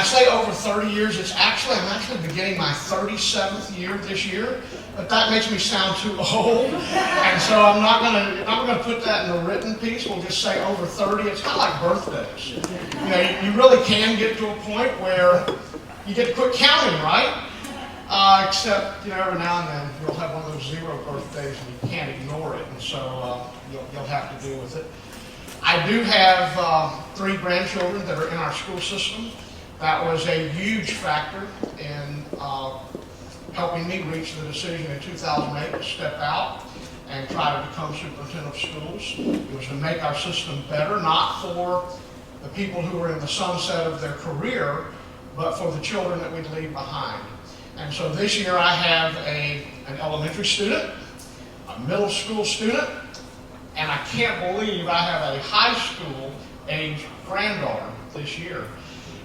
I say over 30 years, I'm actually beginning my 37th year this year, but that makes me sound too old. And so I'm not gonna put that in the written piece. We'll just say over 30. It's kind of like birthdays. You know, you really can get to a point where you get to quit counting, right? Except, you know, every now and then you'll have one of those 0 birthdays and you can't ignore it, and so you'll have to deal with it. I do have 3 grandchildren that are in our school system. That was a huge factor in helping me reach the decision in 2008 to step out and try to become superintendent of schools. It was to make our system better, not for the people who were in the sunset of their career, but for the children that we'd leave behind. And so this year I have an elementary student, a middle school student, and I can't believe I have a high school age granddaughter this year.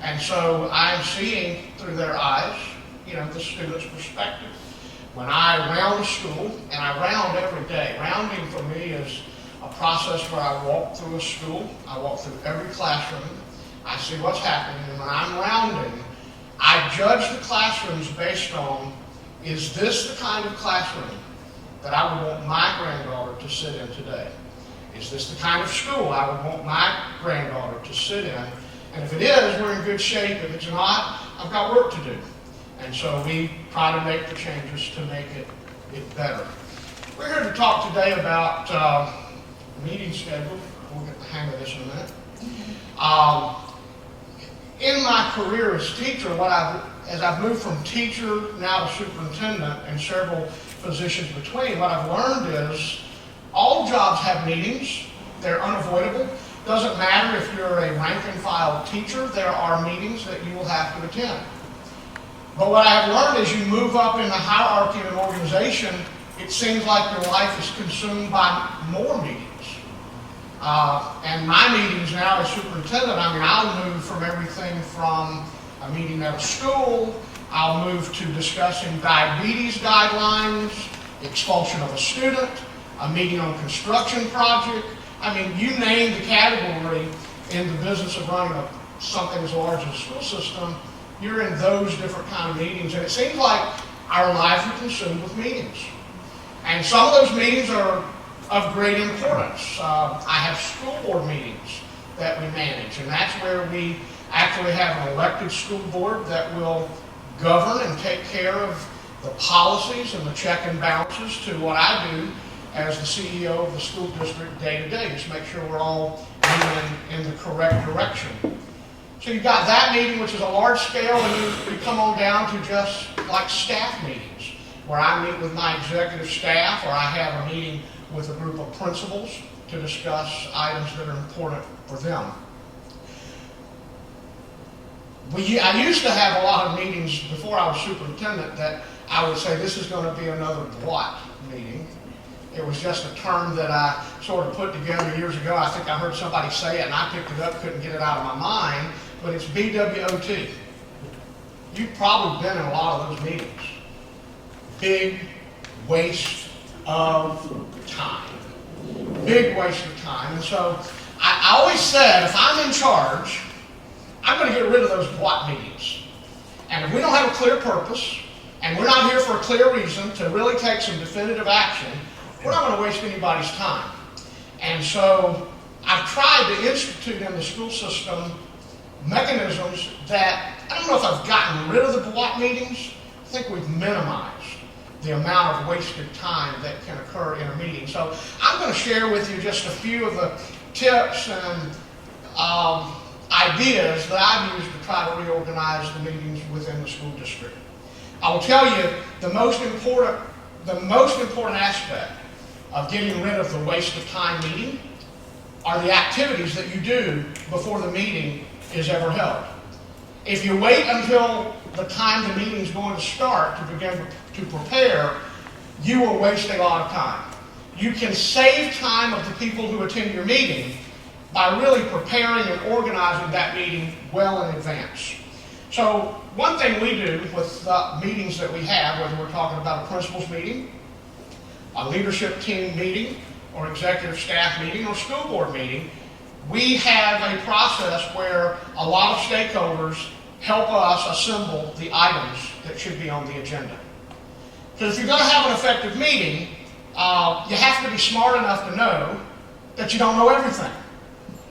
And so I'm seeing through their eyes, you know, the student's perspective. When I round a school, and I round every day, rounding for me is a process where I walk through a school, I walk through every classroom, I see what's happening, and when I'm rounding, I judge the classrooms based on, is this the kind of classroom that I would want my granddaughter to sit in today? Is this the kind of school I would want my granddaughter to sit in? And if it is, we're in good shape. If it's not, I've got work to do. And so we try to make the changes to make it better. We're here to talk today about meeting schedule. We'll get the hang of this in a minute. In my career as teacher, as I've moved from teacher now to superintendent and several positions between, what I've learned is all jobs have meetings. They're unavoidable. Doesn't matter if you're a rank and file teacher, there are meetings that you will have to attend. But what I've learned is you move up in the hierarchy of an organization, it seems like your life is consumed by more meetings. And my meetings now as superintendent, I mean, I'll move from everything from a meeting at a school, I'll move to discussing diabetes guidelines, expulsion of a student, a meeting on construction project. I mean, you name the category in the business of running something as large as a school system, you're in those different kind of meetings. And it seems like our lives are consumed with meetings. And some of those meetings are of great importance. I have school board meetings that we manage, and that's where we actually have an elected school board that will govern and take care of the policies and the check and balances to what I do as the CEO of the school district day to day, just make sure we're all moving in the correct direction. So you've got that meeting, which is a large scale, and you come on down to just like staff meetings, where I meet with my executive staff, or I have a meeting with a group of principals to discuss items that are important for them. I used to have a lot of meetings before I was superintendent that I would say this is going to be another BWOT meeting. It was just a term that I sort of put together years ago. I think I heard somebody say it and I picked it up, couldn't get it out of my mind, but it's BWOT. You've probably been in a lot of those meetings. Big waste of time. Big waste of time. And so I always said, if I'm in charge, I'm going to get rid of those BWOT meetings. And if we don't have a clear purpose, and we're not here for a clear reason to really take some definitive action, we're not going to waste anybody's time. And so I've tried to institute in the school system mechanisms that, I don't know if I've gotten rid of the BWOT meetings, I think we've minimized the amount of wasted time that can occur in a meeting. So I'm going to share with you just a few of the tips and ideas that I've used to try to reorganize the meetings within the school district. I will tell you the most important aspect of getting rid of the waste of time meeting are the activities that you do before the meeting is ever held. If you wait until the time the meeting is going to start to begin to prepare, you will waste a lot of time. You can save time of the people who attend your meeting by really preparing and organizing that meeting well in advance. So one thing we do with the meetings that we have, whether we're talking about a principals meeting, a leadership team meeting, or executive staff meeting, or school board meeting, we have a process where a lot of stakeholders help us assemble the items that should be on the agenda. Because if you're going to have an effective meeting, you have to be smart enough to know that you don't know everything.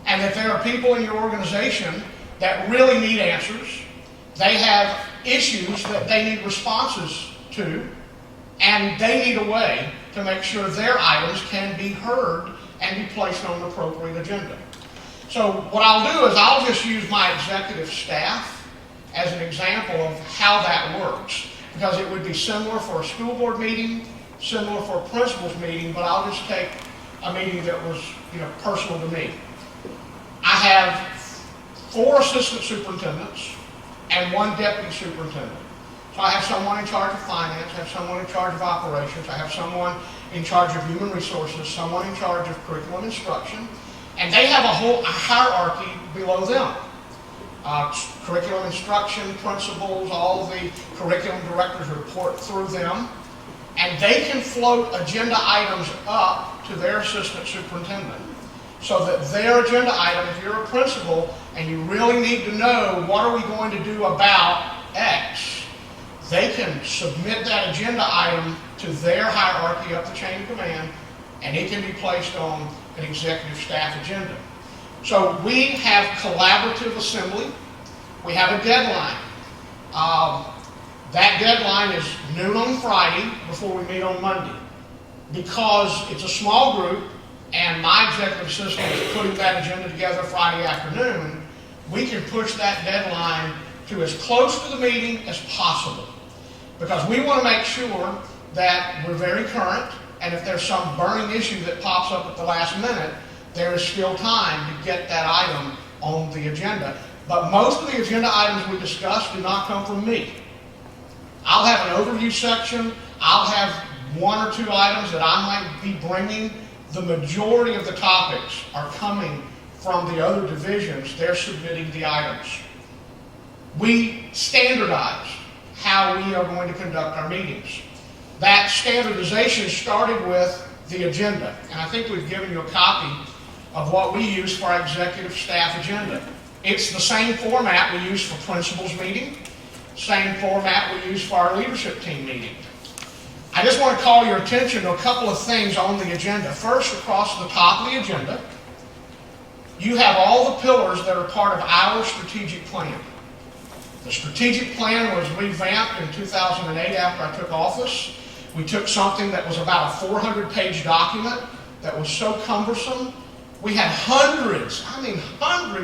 And that there are people in your organization that really need answers. They have issues that they need responses to, and they need a way to make sure their items can be heard and be placed on an appropriate agenda. So what I'll do is I'll just use my executive staff as an example of how that works, because it would be similar for a school board meeting, similar for a principal's meeting, but I'll just take a meeting that was, personal to me. I have 4 assistant superintendents and 1 deputy superintendent. So I have someone in charge of finance, I have someone in charge of operations, I have someone in charge of human resources, someone in charge of curriculum instruction, and they have a hierarchy below them. Curriculum instruction, principals, all of the curriculum directors report through them, and they can float agenda items up to their assistant superintendent. So that their agenda item, if you're a principal and you really need to know what are we going to do about X, they can submit that agenda item to their hierarchy up the chain of command, and it can be placed on an executive staff agenda. So we have collaborative assembly. We have a deadline. That deadline is noon on Friday before we meet on Monday. Because it's a small group and my executive assistant is putting that agenda together Friday afternoon, we can push that deadline to as close to the meeting as possible. Because we want to make sure that we're very current, and if there's some burning issue that pops up at the last minute, there is still time to get that item on the agenda. But most of the agenda items we discuss do not come from me. I'll have an overview section. I'll have 1 or 2 items that I might be bringing. The majority of the topics are coming from the other divisions. They're submitting the items. We standardized how we are going to conduct our meetings. That standardization started with the agenda, and I think we've given you a copy of what we use for our executive staff agenda. It's the same format we use for principals meeting, same format we use for our leadership team meeting. I just want to call your attention to a couple of things on the agenda. First, across the top of the agenda, you have all the pillars that are part of our strategic plan. The strategic plan was revamped in 2008 after I took office. We took something that was about a 400-page document that was so cumbersome. We had hundreds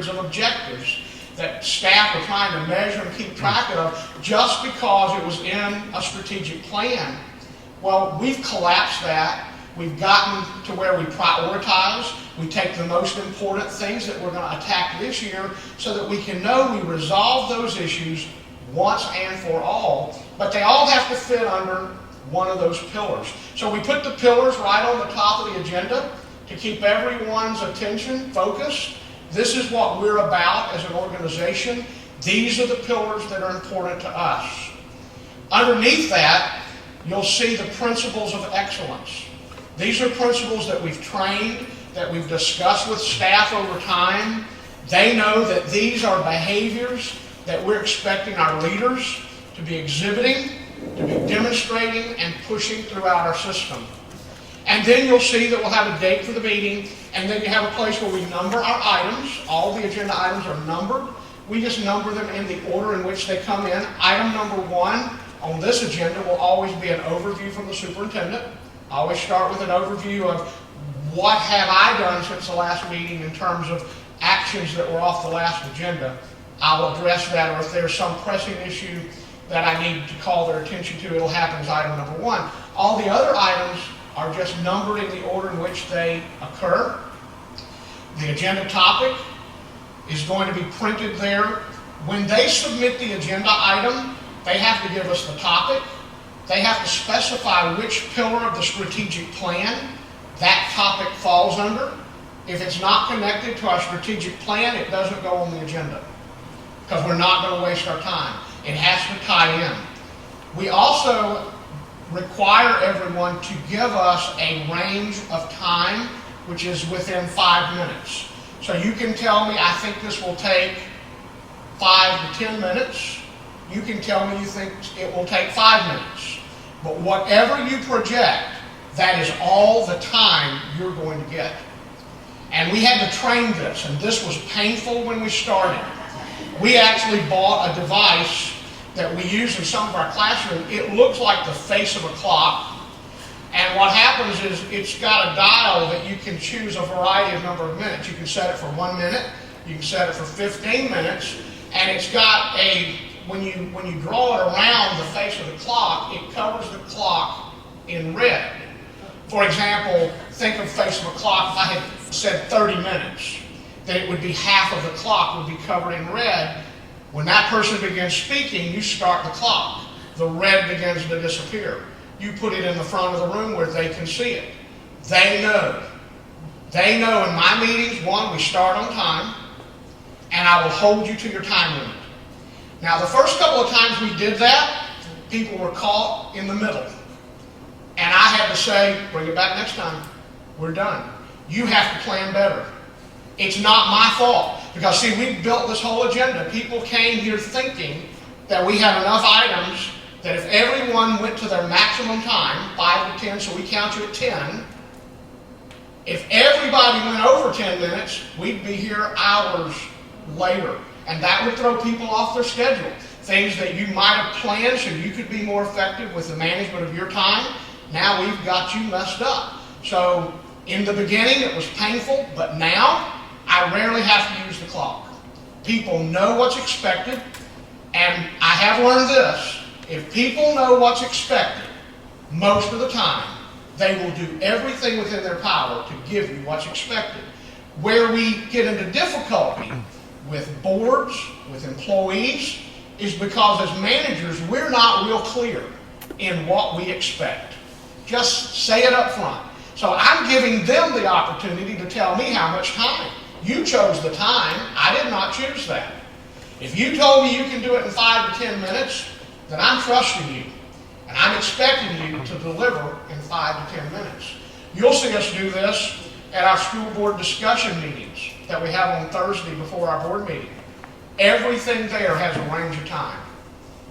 of objectives that staff were trying to measure and keep track of just because it was in a strategic plan. Well, we've collapsed that. We've gotten to where we prioritize. We take the most important things that we're going to attack this year so that we can know we resolve those issues once and for all. But they all have to fit under one of those pillars. So we put the pillars right on the top of the agenda to keep everyone's attention focused. This is what we're about as an organization. These are the pillars that are important to us. Underneath that, you'll see the principles of excellence. These are principles that we've trained, that we've discussed with staff over time. They know that these are behaviors that we're expecting our leaders to be exhibiting, to be demonstrating, and pushing throughout our system. And then you'll see that we'll have a date for the meeting, and then you have a place where we number our items. All the agenda items are numbered. We just number them in the order in which they come in. Item number 1 on this agenda will always be an overview from the superintendent. I always start with an overview of what have I done since the last meeting in terms of actions that were off the last agenda. I'll address that, or if there's some pressing issue that I need to call their attention to, it'll happen as item number 1. All the other items are just numbered in the order in which they occur. The agenda topic is going to be printed there. When they submit the agenda item, they have to give us the topic. They have to specify which pillar of the strategic plan that topic falls under. If it's not connected to our strategic plan, it doesn't go on the agenda, because we're not going to waste our time. It has to tie in. We also require everyone to give us a range of time, which is within 5 minutes. So you can tell me, I think this will take 5 to 10 minutes. You can tell me you think it will take 5 minutes. But whatever you project, that is all the time you're going to get. And we had to train this, and this was painful when we started. We actually bought a device that we use in some of our classrooms. It looks like the face of a clock. And what happens is it's got a dial that you can choose a variety of number of minutes. You can set it for 1 minute, you can set it for 15 minutes, and it's got a, when you draw it around the face of the clock, it covers the clock in red. For example, think of face of a clock. If I had said 30 minutes, then it would be half of the clock would be covered in red. When that person begins speaking, you start the clock. The red begins to disappear. You put it in the front of the room where they can see it. They know. They know in my meetings, one, we start on time, and I will hold you to your time limit. Now, the first couple of times we did that, people were caught in the middle. And I had to say, bring it back next time. We're done. You have to plan better. It's not my fault. Because, see, we built this whole agenda. People came here thinking that we had enough items that if everyone went to their maximum time, 5 to 10, so we count you at 10, if everybody went over 10 minutes, we'd be here hours later. And that would throw people off their schedule. Things that you might have planned so you could be more effective with the management of your time, now we've got you messed up. So in the beginning it was painful, but now I rarely have to use the clock. People know what's expected, and I have learned this. If people know what's expected, most of the time, they will do everything within their power to give you what's expected. Where we get into difficulty with boards, with employees, is because as managers, we're not real clear in what we expect. Just say it up front. So I'm giving them the opportunity to tell me how much time. You chose the time. I did not choose that. If you told me you can do it in 5 to 10 minutes, then I'm trusting you. And I'm expecting you to deliver in 5 to 10 minutes. You'll see us do this at our school board discussion meetings that we have on Thursday before our board meeting. Everything there has a range of time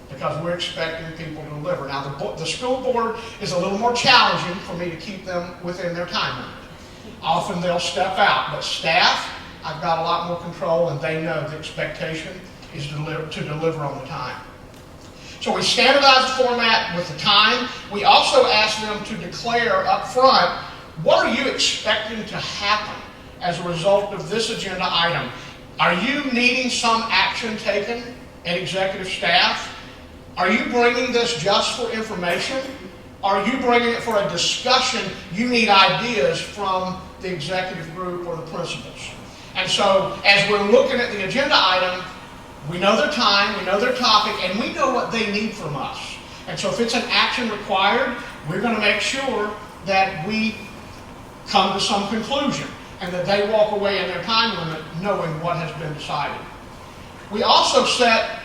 because we're expecting people to deliver. Now, the school board is a little more challenging for me to keep them within their time limit. Often they'll step out, but staff, I've got a lot more control, and they know the expectation is to deliver on the time. So we standardize the format with the time. We also ask them to declare up front, what are you expecting to happen as a result of this agenda item? Are you needing some action taken at executive staff? Are you bringing this just for information? Are you bringing it for a discussion? You need ideas from the executive group or the principals. And so as we're looking at the agenda item, we know their time, we know their topic, and we know what they need from us. And so if it's an action required, we're going to make sure that we come to some conclusion and that they walk away in their time limit knowing what has been decided. We also set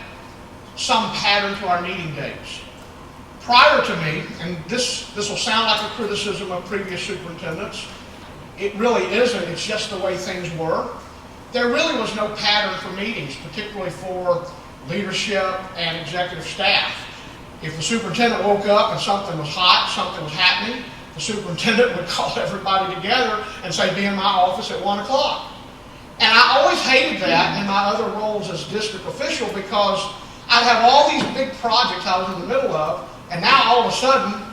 some pattern to our meeting dates. Prior to me, and this will sound like a criticism of previous superintendents, it really isn't, it's just the way things were. There really was no pattern for meetings, particularly for leadership and executive staff. If the superintendent woke up and something was hot, something was happening, the superintendent would call everybody together and say, be in my office at 1 o'clock. And I always hated that in my other roles as district official because I'd have all these big projects I was in the middle of, and now all of a sudden,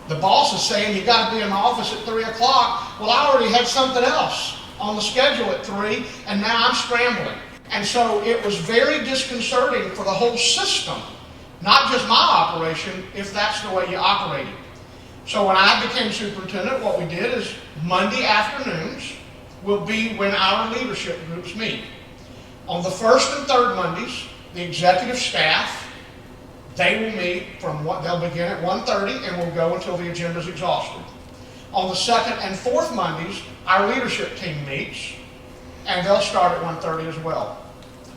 the boss is saying, you got to be in my office at 3 o'clock. Well, I already had something else on the schedule at 3, and now I'm scrambling. And so it was very disconcerting for the whole system, not just my operation, if that's the way you operated. So when I became superintendent, what we did is Monday afternoons will be when our leadership groups meet. On the first and third Mondays, the executive staff, they will meet they'll begin at 1:30 and will go until the agenda is exhausted. On the second and fourth Mondays, our leadership team meets, and they'll start at 1:30 as well.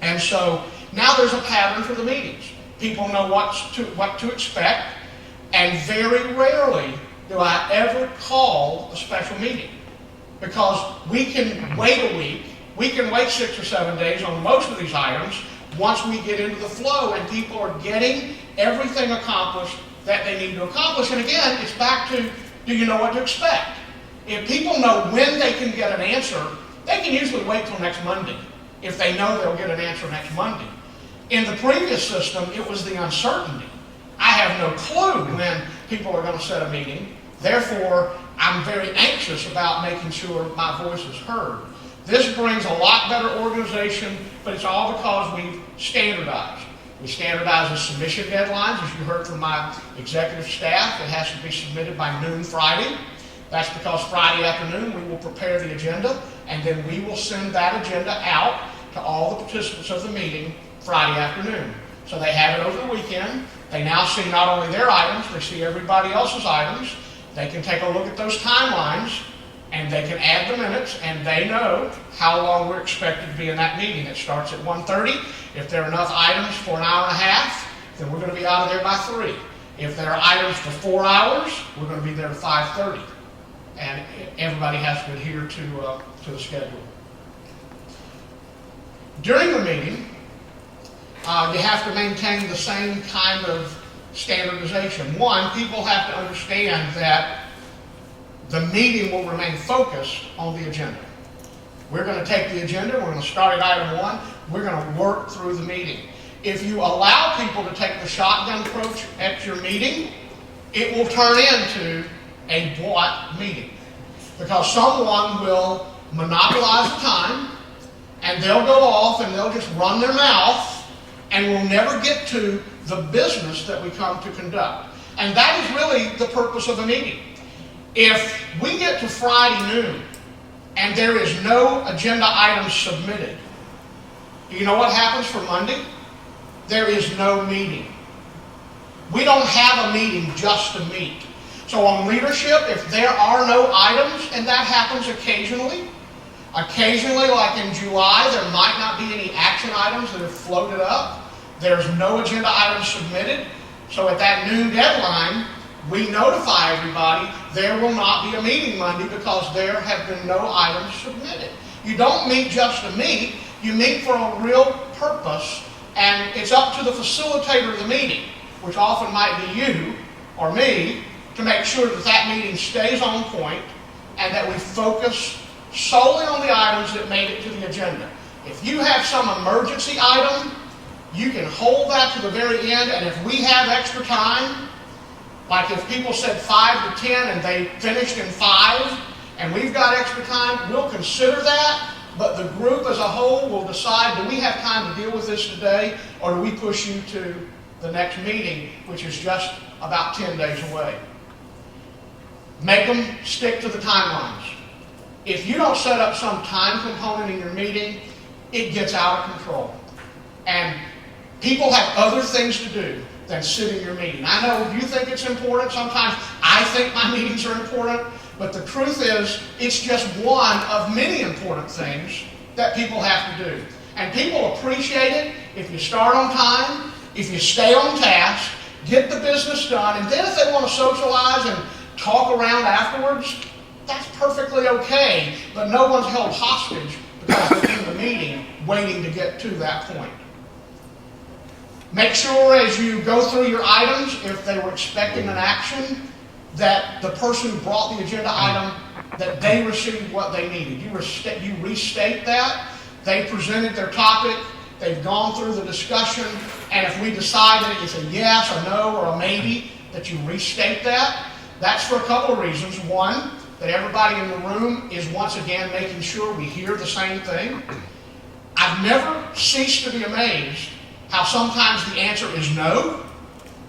And so now there's a pattern for the meetings. People know what to expect, and very rarely do I ever call a special meeting because we can wait a week, we can wait 6 or 7 days on most of these items. once we get into the flow and people are getting everything accomplished that they need to accomplish. And again, it's back to, do you know what to expect? If people know when they can get an answer, they can usually wait till next Monday if they know they'll get an answer next Monday. In the previous system, it was the uncertainty. I have no clue when people are going to set a meeting. Therefore, I'm very anxious about making sure my voice is heard. This brings a lot better organization, but it's all because we've standardized. We standardize the submission deadlines, as you heard from my executive staff. It has to be submitted by noon Friday. That's because Friday afternoon we will prepare the agenda, and then we will send that agenda out to all the participants of the meeting Friday afternoon. So they have it over the weekend. They now see not only their items, they see everybody else's items. They can take a look at those timelines, and they can add the minutes, and they know how long we're expected to be in that meeting. It starts at 1:30. If there are enough items for an hour and a half, then we're going to be out of there by 3. If there are items for 4 hours, we're going to be there at 5:30. And everybody has to adhere to the schedule. During the meeting, you have to maintain the same kind of standardization. One, people have to understand that the meeting will remain focused on the agenda. We're going to take the agenda, we're going to start at item 1, we're going to work through the meeting. If you allow people to take the shotgun approach at your meeting, it will turn into a bought meeting. Because someone will monopolize the time, and they'll go off and they'll just run their mouth, and we'll never get to the business that we come to conduct. And that is really the purpose of a meeting. If we get to Friday noon and there is no agenda items submitted, do you know what happens for Monday? There is no meeting. We don't have a meeting just to meet. So on leadership, if there are no items, and that happens occasionally, like in July, there might not be any action items that have floated up. There's no agenda items submitted. So at that noon deadline, we notify everybody there will not be a meeting Monday because there have been no items submitted. You don't meet just to meet, you meet for a real purpose, and it's up to the facilitator of the meeting, which often might be you or me, to make sure that that meeting stays on point and that we focus solely on the items that made it to the agenda. If you have some emergency item, you can hold that to the very end, and if we have extra time, like if people said 5 to 10 and they finished in 5, and we've got extra time, we'll consider that, but the group as a whole will decide, do we have time to deal with this today, or do we push you to the next meeting, which is just about 10 days away. Make them stick to the timelines. If you don't set up some time component in your meeting, it gets out of control. And people have other things to do than sit in your meeting. I know you think it's important. Sometimes I think my meetings are important. But the truth is, it's just one of many important things that people have to do. And people appreciate it if you start on time, if you stay on task, get the business done, and then if they want to socialize and talk around afterwards, that's perfectly okay. But no one's held hostage because they're in the meeting waiting to get to that point. Make sure as you go through your items, if they were expecting an action, that the person who brought the agenda item, that they received what they needed. You restate that. They presented their topic. They've gone through the discussion. And if we decide that it's a yes, a no, or a maybe, that you restate that. That's for a couple of reasons. One, that everybody in the room is once again making sure we hear the same thing. I've never ceased to be amazed how sometimes the answer is no,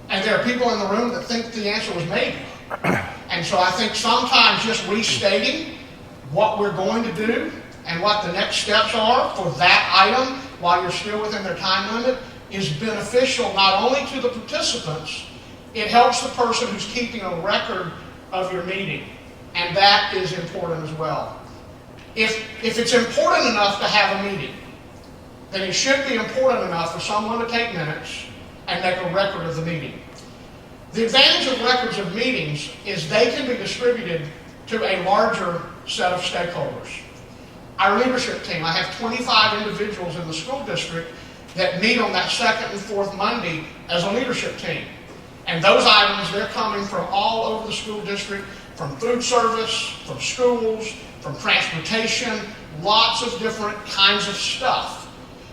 and there are people in the room that think the answer was maybe. And so I think sometimes just restating what we're going to do and what the next steps are for that item while you're still within their time limit is beneficial not only to the participants, it helps the person who's keeping a record of your meeting. And that is important as well. If it's important enough to have a meeting, then it should be important enough for someone to take minutes and make a record of the meeting. The advantage of records of meetings is they can be distributed to a larger set of stakeholders. Our leadership team, I have 25 individuals in the school district that meet on that second and fourth Monday as a leadership team. And those items, they're coming from all over the school district, from food service, from schools, from transportation, lots of different kinds of stuff.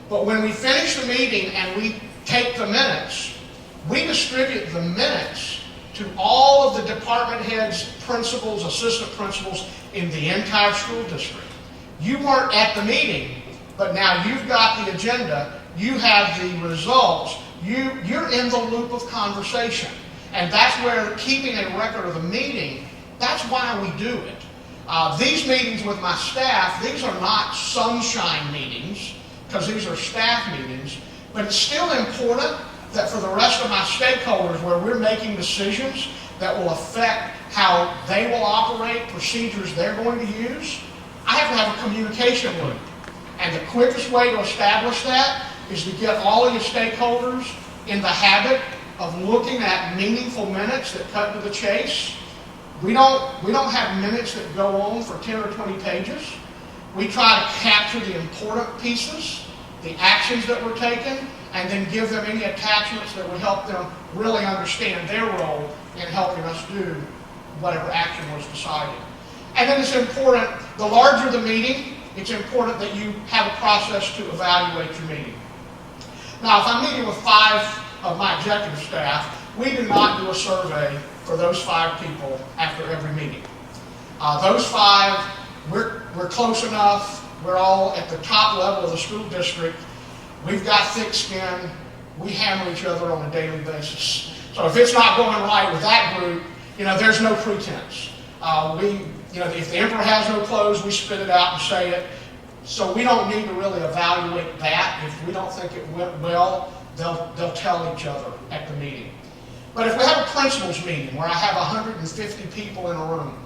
But when we finish the meeting and we take the minutes, we distribute the minutes to all of the department heads, principals, assistant principals in the entire school district. You weren't at the meeting, but now you've got the agenda, you have the results, you're in the loop of conversation. And that's where keeping a record of the meeting, that's why we do it. These meetings with my staff, these are not sunshine meetings, because these are staff meetings, but it's still important that for the rest of my stakeholders, where we're making decisions that will affect how they will operate, procedures they're going to use, I have to have a communication loop. And the quickest way to establish that is to get all of your stakeholders in the habit of looking at meaningful minutes that cut to the chase. We don't have minutes that go on for 10 or 20 pages. We try to capture the important pieces, the actions that were taken, and then give them any attachments that would help them really understand their role in helping us do whatever action was decided. And then it's important, the larger the meeting, it's important that you have a process to evaluate your meeting. Now, if I'm meeting with 5 of my executive staff, we do not do a survey for those 5 people after every meeting. Those 5, we're close enough, we're all at the top level of the school district, we've got thick skin, we hammer each other on a daily basis. So if it's not going right with that group, there's no pretense. If the emperor has no clothes, we spit it out and say it. So we don't need to really evaluate that. If we don't think it went well, they'll tell each other at the meeting. But if we have a principals meeting where I have 150 people in a room,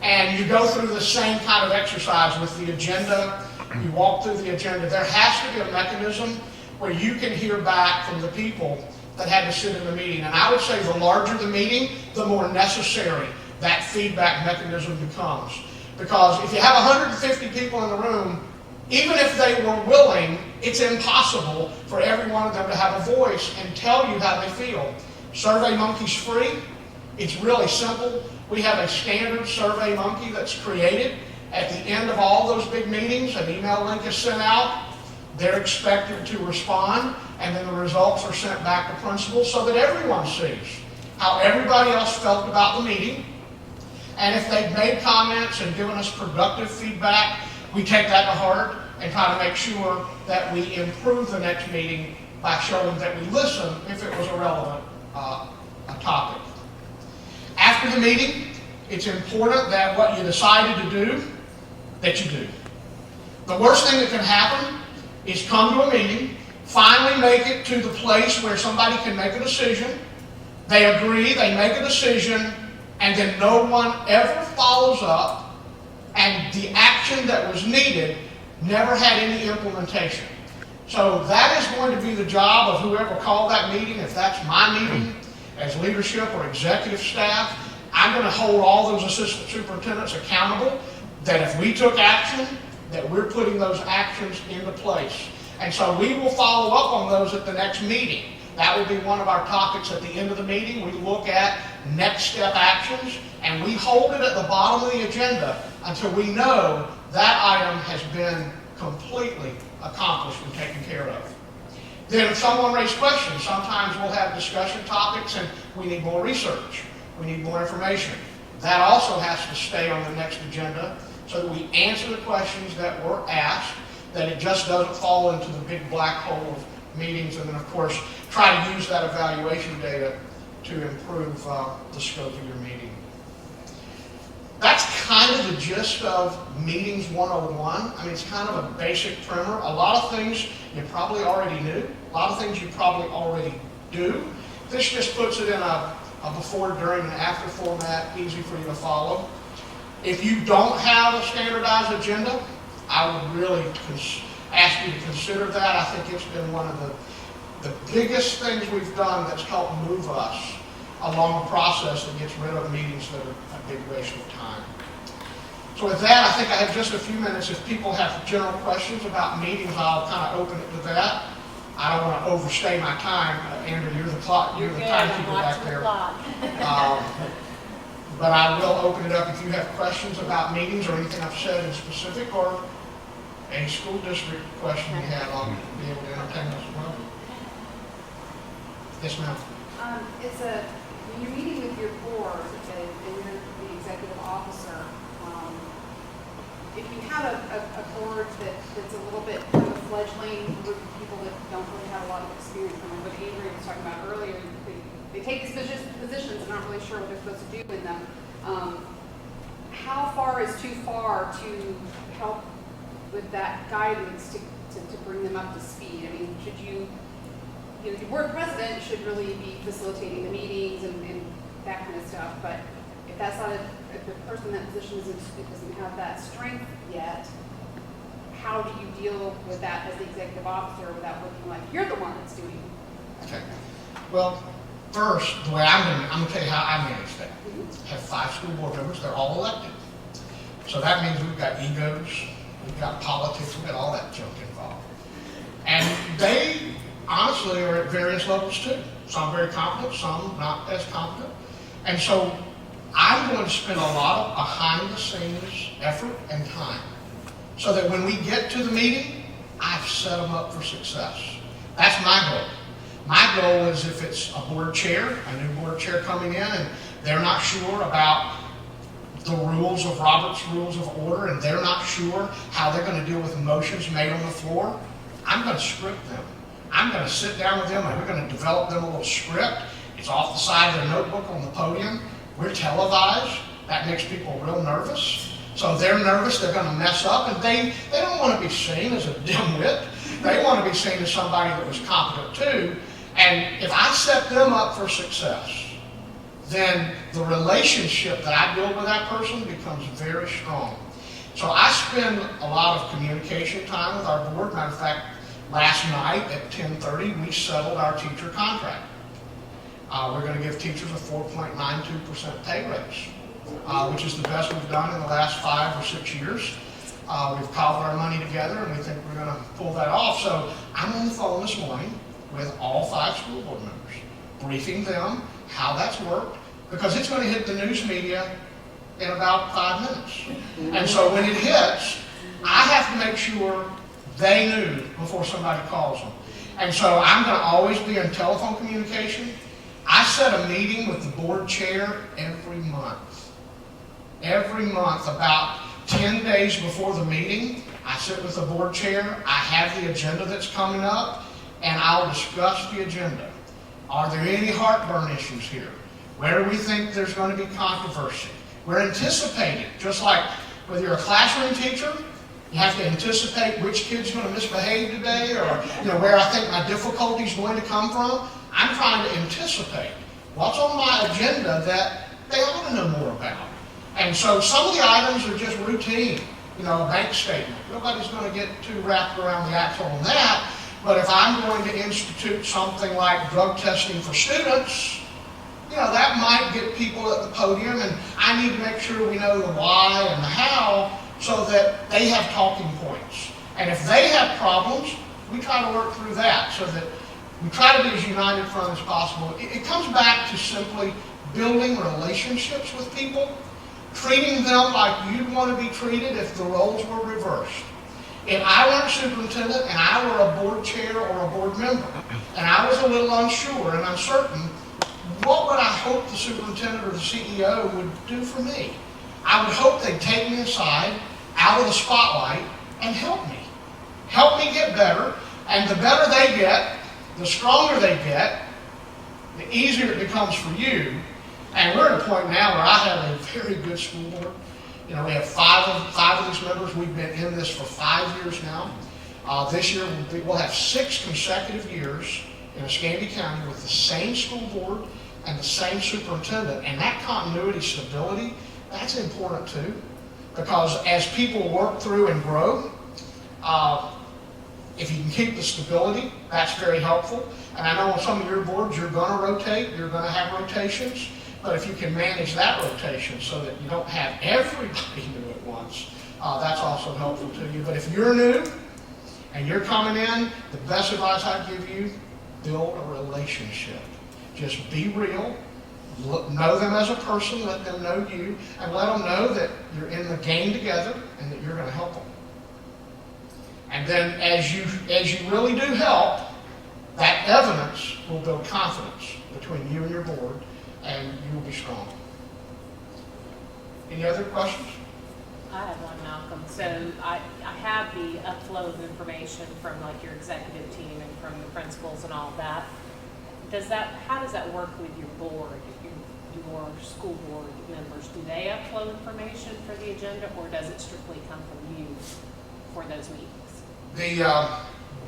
and you go through the same kind of exercise with the agenda, you walk through the agenda, there has to be a mechanism where you can hear back from the people that had to sit in the meeting. And I would say the larger the meeting, the more necessary that feedback mechanism becomes. Because if you have 150 people in the room, even if they were willing, it's impossible for every one of them to have a voice and tell you how they feel. SurveyMonkey's free. It's really simple. We have a standard SurveyMonkey that's created. At the end of all those big meetings, an email link is sent out. They're expected to respond, and then the results are sent back to principals so that everyone sees how everybody else felt about the meeting. And if they've made comments and given us productive feedback, we take that to heart and try to make sure that we improve the next meeting by showing that we listen if it was a relevant topic. After the meeting, it's important that what you decided to do, that you do. The worst thing that can happen is come to a meeting, finally make it to the place where somebody can make a decision, they agree, they make a decision, and then no one ever follows up, and the action that was needed never had any implementation. So that is going to be the job of whoever called that meeting. If that's my meeting as leadership or executive staff, I'm going to hold all those assistant superintendents accountable that if we took action, that we're putting those actions into place. And so we will follow up on those at the next meeting. That will be one of our topics at the end of the meeting. We look at next step actions, and we hold it at the bottom of the agenda until we know that item has been completely accomplished and taken care of. Then if someone raises questions, sometimes we'll have discussion topics and we need more research. We need more information. That also has to stay on the next agenda so that we answer the questions that were asked, that it just doesn't fall into the big black hole of meetings, and then of course try to use that evaluation data to improve the scope of your meeting. That's kind of the gist of Meetings 101. I mean, it's kind of a basic primer. A lot of things you probably already knew. A lot of things you probably already do. This just puts it in a before, during, and after format, easy for you to follow. If you don't have a standardized agenda, I would really ask you to consider that. I think it's been one of the biggest things we've done that's helped move us along the process that gets rid of meetings that are a big waste of time. So with that, I think I have just a few minutes. If people have general questions about meetings, I'll kind of open it to that. I don't want to overstay my time. Andrew, you're the clock, you're the Good, timekeeper I'm back watching the there. clock. But I will open it up if you have questions about meetings or anything I've said in specific, or any school district question you have, I'll be able to entertain those as well. Yes, ma'am. When you're meeting with your board and you're the executive officer, if you have a board that's a little bit kind of a fledgling group of people that don't really have a lot of experience, and what Avery was talking about earlier, they take these positions and aren't really sure what they're supposed to do in them. How far is too far to help with that guidance to bring them up to speed? I mean, should you know, the board president should really be facilitating the meetings and that kind of stuff, but if that's not if the person in that position doesn't have that strength yet, how do you deal with that as the executive officer without looking like you're the one that's doing it? Okay. Well, first, the way I'm going to tell you how I manage that. I have 5 school board members. They're all elected. So that means we've got egos, we've got politics, we've got all that junk involved. And they honestly are at various levels too. Some very competent, some not as competent. And so I'm going to spend a lot of behind-the-scenes effort and time so that when we get to the meeting, I've set them up for success. That's my goal. My goal is if it's a board chair, a new board chair coming in, and they're not sure about the rules of Robert's Rules of Order, and they're not sure how they're going to deal with motions made on the floor, I'm going to script them. I'm going to sit down with them and we're going to develop them a little script. It's off the side of their notebook on the podium. We're televised. That makes people real nervous. So they're nervous, they're going to mess up, and they don't want to be seen as a dimwit. They want to be seen as somebody that was competent too. And if I set them up for success, then the relationship that I build with that person becomes very strong. So I spend a lot of communication time with our board. Matter of fact, last night at 10:30, we settled our teacher contract. We're going to give teachers a 4.92% pay raise, which is the best we've done in the last 5 or 6 years. We've cobbled our money together, and we think we're going to pull that off. So I'm on the phone this morning with all 5 school board members, briefing them how that's worked, because it's going to hit the news media in about 5 minutes. And so when it hits, I have to make sure they knew before somebody calls them. And so I'm going to always be in telephone communication. I set a meeting with the board chair every month. Every month, about 10 days before the meeting, I sit with the board chair. I have the agenda that's coming up, and I'll discuss the agenda. Are there any heartburn issues here? Where do we think there's going to be controversy? We're anticipating, just like whether you're a classroom teacher, you have to anticipate which kid's going to misbehave today, or where I think my difficulty is going to come from. I'm trying to anticipate what's on my agenda that they ought to know more about. And so some of the items are just routine, a bank statement. Nobody's going to get too wrapped around the axle on that. But if I'm going to institute something like drug testing for students, that might get people at the podium, and I need to make sure we know the why and the how so that they have talking points. And if they have problems, we try to work through that so that we try to be as united front as possible. It comes back to simply building relationships with people, treating them like you'd want to be treated if the roles were reversed. If I weren't superintendent and I were a board chair or a board member, and I was a little unsure and uncertain, what would I hope the superintendent or the CEO would do for me? I would hope they'd take me aside, out of the spotlight, and help me. Help me get better, and the better they get, the stronger they get, the easier it becomes for you. And we're at a point now where I have a very good school board. We have five of these members. We've been in this for 5 years now. This year we'll have 6 consecutive years in Escambia County with the same school board and the same superintendent. And that continuity, stability, that's important too. Because as people work through and grow, if you can keep the stability, that's very helpful. And I know on some of your boards you're going to rotate, you're going to have rotations. But if you can manage that rotation so that you don't have everybody new at once, that's also helpful to you. But if you're new and you're coming in, the best advice I'd give you, build a relationship. Just be real. Know them as a person, let them know you, and let them know that you're in the game together and that you're going to help them. And then as you really do help, that evidence will build confidence between you and your board, and you will be strong. Any other questions? I have one, Malcolm. So I have the upflow of information from like your executive team and from the principals and all of that. How does that work with your board, your school board members? Do they upload information for the agenda, or does it strictly come from you for those meetings?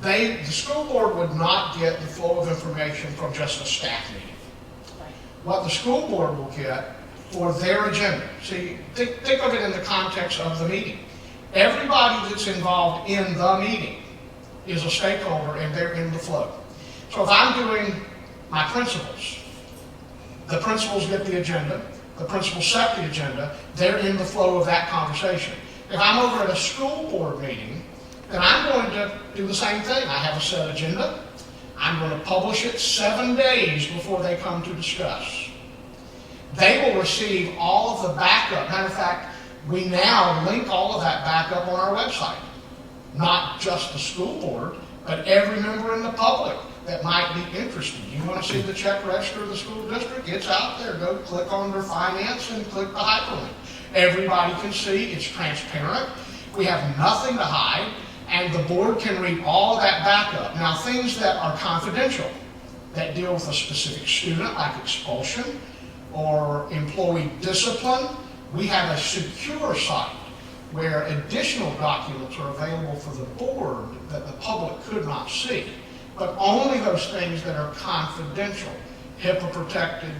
The school board would not get the flow of information from just a staff meeting. Right. What the school board will get for their agenda. See, think of it in the context of the meeting. Everybody that's involved in the meeting is a stakeholder, and they're in the flow. So if I'm doing my principals, the principals get the agenda, the principals set the agenda, they're in the flow of that conversation. If I'm over at a school board meeting, then I'm going to do the same thing. I have a set agenda. I'm going to publish it 7 days before they come to discuss. They will receive all of the backup. Matter of fact, we now link all of that backup on our website. Not just the school board, but every member in the public that might be interested. You want to see the check register of the school district? It's out there. Go click on their finance and click the hyperlink. Everybody can see. It's transparent. We have nothing to hide, and the board can read all of that backup. Now, things that are confidential, that deal with a specific student, like expulsion or employee discipline, we have a secure site where additional documents are available for the board that the public could not see. But only those things that are confidential, HIPAA protected,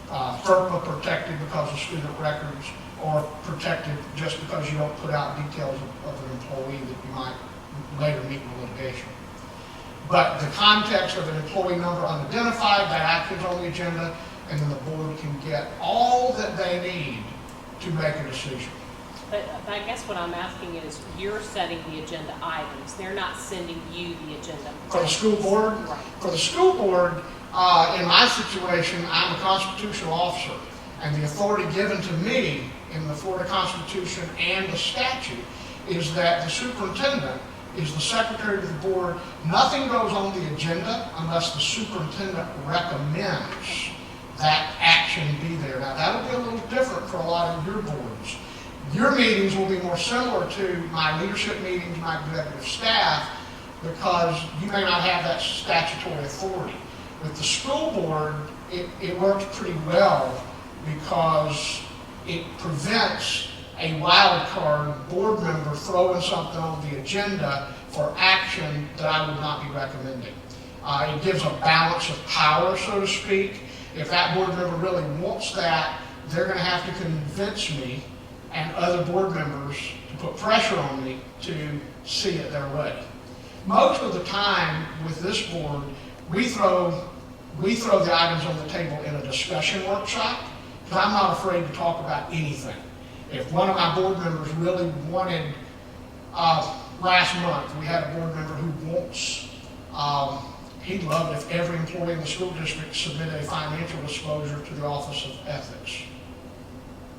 FERPA protected because of student records, or protected just because you don't put out details of an employee that you might later meet in litigation. But the context of an employee number unidentified, that action's on the agenda, and then the board can get all that they need to make a decision. But I guess what I'm asking is, you're setting the agenda items. They're not sending you the agenda. For the school board? Right. For the school board, in my situation, I'm a constitutional officer, and the authority given to me in the Florida Constitution and the statute is that the superintendent is the secretary of the board. Nothing goes on the agenda unless the superintendent recommends that action be there. Now, that'll be a little different for a lot of your boards. Your meetings will be more similar to my leadership meetings, my executive staff, because you may not have that statutory authority. With the school board, it works pretty well because it prevents a wild card board member throwing something on the agenda for action that I would not be recommending. It gives a balance of power, so to speak. If that board member really wants that, they're going to have to convince me and other board members to put pressure on me to see it their way. Most of the time with this board, we throw the items on the table in a discussion workshop, because I'm not afraid to talk about anything. If one of my board members really wanted, last month, we had a board member who wants, he'd love it if every employee in the school district submitted a financial disclosure to the Office of Ethics.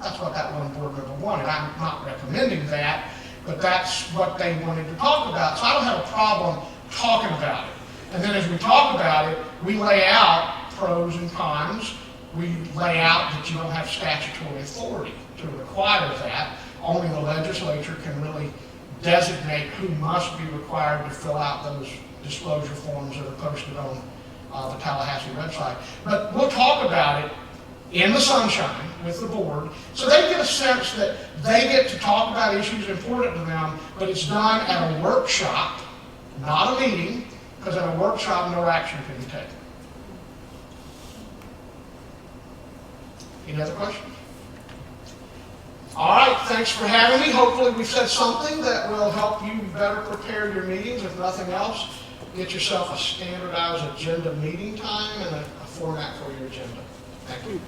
That's what that one board member wanted. I'm not recommending that, but that's what they wanted to talk about. So I don't have a problem talking about it. And then as we talk about it, we lay out pros and cons. We lay out that you don't have statutory authority to require that. Only the legislature can really designate who must be required to fill out those disclosure forms that are posted on the Tallahassee website. But we'll talk about it in the sunshine with the board, so they get a sense that they get to talk about issues important to them, but it's done at a workshop, not a meeting, because at a workshop no action can be taken. Any other questions? All right, thanks for having me. Hopefully we've said something that will help you better prepare your meetings. If nothing else, get yourself a standardized agenda meeting time and a format for your agenda. Thank you.